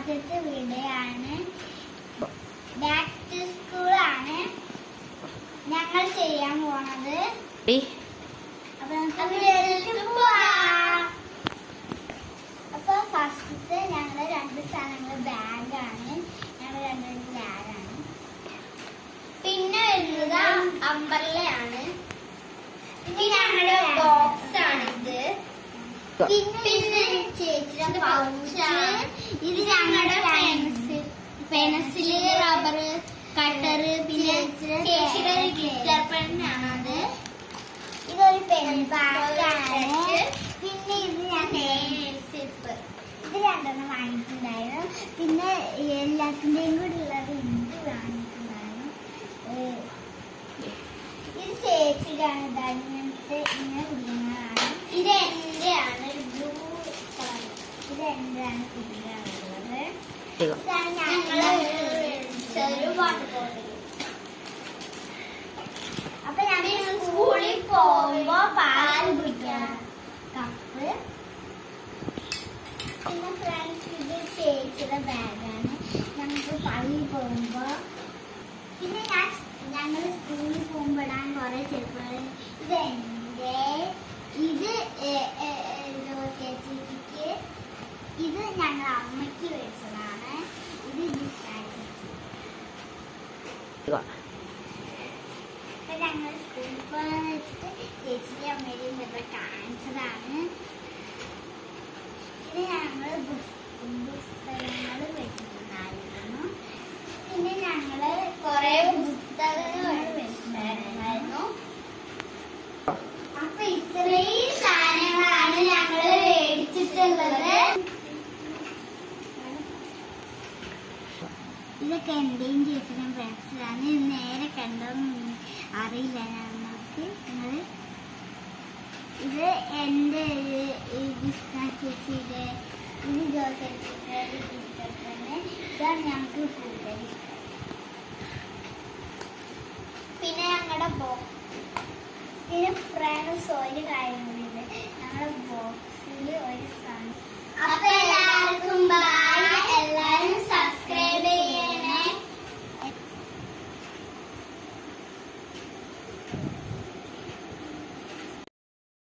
ആദ്യത്തെ വീഡിയോയാണ്. Back to സ്കൂളാണ് ഞങ്ങൾ ചെയ്യാൻ പോണത്. അപ്പൊ ഫസ്റ്റത്തെ ഞങ്ങള് 2 സാധനങ്ങൾ ബാഗാണ്. ഞങ്ങൾ 2 ബാഗാണ്. പിന്നെ വരുന്നത് അംബ്രല്ലയാണ്. പിന്നെ ഞങ്ങളുടെ ബോക്സ് ആണിത്. പിന്നെ ചേച്ചിയുടെ പൗച്ചാണ്. ഇത് ഞങ്ങളുടെ പെൻസില്, റബ്ബർ, കട്ടർ, പിന്നെ ചേച്ചിയുടെ ഗ്ലിറ്റർ പെണ്ണാണത്. ഇതൊരു പെൻ ബാഗാണ്. പിന്നെ ഇത് ഞാൻ സിപ്പ് ഇത് 2 വാങ്ങിയിട്ടുണ്ടായിരുന്നു. പിന്നെ എല്ലാത്തിൻ്റെയും കൂടെ ഉള്ളത് ഇത് വാങ്ങിയിട്ടുണ്ടായിരുന്നു. ഇത് ചേച്ചിയുടെയാണ്. ഇങ്ങനത്തെ ഇങ്ങനെ കുടുങ്ങാറാണ്. ഇത് എൻ്റെ ആണ്, ബ്ലൂ കളർ. ഇത് എൻ്റെ ആണ് കുടുങ്ങാറുള്ളത്. ഇതാണ് ഞങ്ങളെ ചെറു വാട്ടർ ബോട്ടിൽ. അപ്പൊ ഞങ്ങൾ സ്കൂളിൽ പോകുമ്പോ പാല് കുടിക്കണം കപ്പ്. പിന്നെ ഫ്രണ്ട്സ് ഇത് ചേച്ചിയുടെ ബാഗാണ്. ഞങ്ങൾക്ക് പള്ളിയിൽ പോകുമ്പോ പിന്നെ ഞങ്ങൾ സ്കൂളിൽ പോകുമ്പോൾ ഇടാൻ കുറെ ചെറുപ്പങ്ങൾ. ഇത് എൻ്റെ, ഇത് ചേച്ചിക്ക്, ഇത് ഞങ്ങൾ അമ്മയ്ക്ക് മേടിച്ചതാണ്. ഇത് ഞങ്ങൾ സ്കൂളിൽ പോകാൻ വെച്ചിട്ട് ചേച്ചിയുടെ അമ്മയുടെയും ചിലപ്പോൾ കാണിച്ചതാണ്. ഇത് ഞങ്ങൾ പുസ്തകങ്ങൾ വെച്ചിട്ടുണ്ടായിരുന്നു. പിന്നെ ഞങ്ങള് കുറെ പുസ്തകങ്ങൾ വെച്ചിട്ടുണ്ടായിരുന്നു. അപ്പൊ ഇത്രയും സാധനങ്ങളാണ് ഞങ്ങള് മേടിച്ചിട്ടുള്ളത്. ഇതൊക്കെ എന്റെയും ചേച്ചിയും ഫ്രണ്ട്സിലാണ്. നേരെ കണ്ടോന്ന് അറിയില്ല ഞങ്ങൾക്ക്. നിങ്ങള് ഇത് എൻ്റെ ചേച്ചിയുടെ, ഇത് ജോസഫ് ചേച്ചിയുടെ തന്നെ. ഇതാണ് ഞങ്ങൾക്ക് കൂടുതൽ ഇഷ്ടം. പിന്നെ ഞങ്ങളുടെ പിന്നെ ഫ്രണ്ട്സ് ഒരു കാര്യം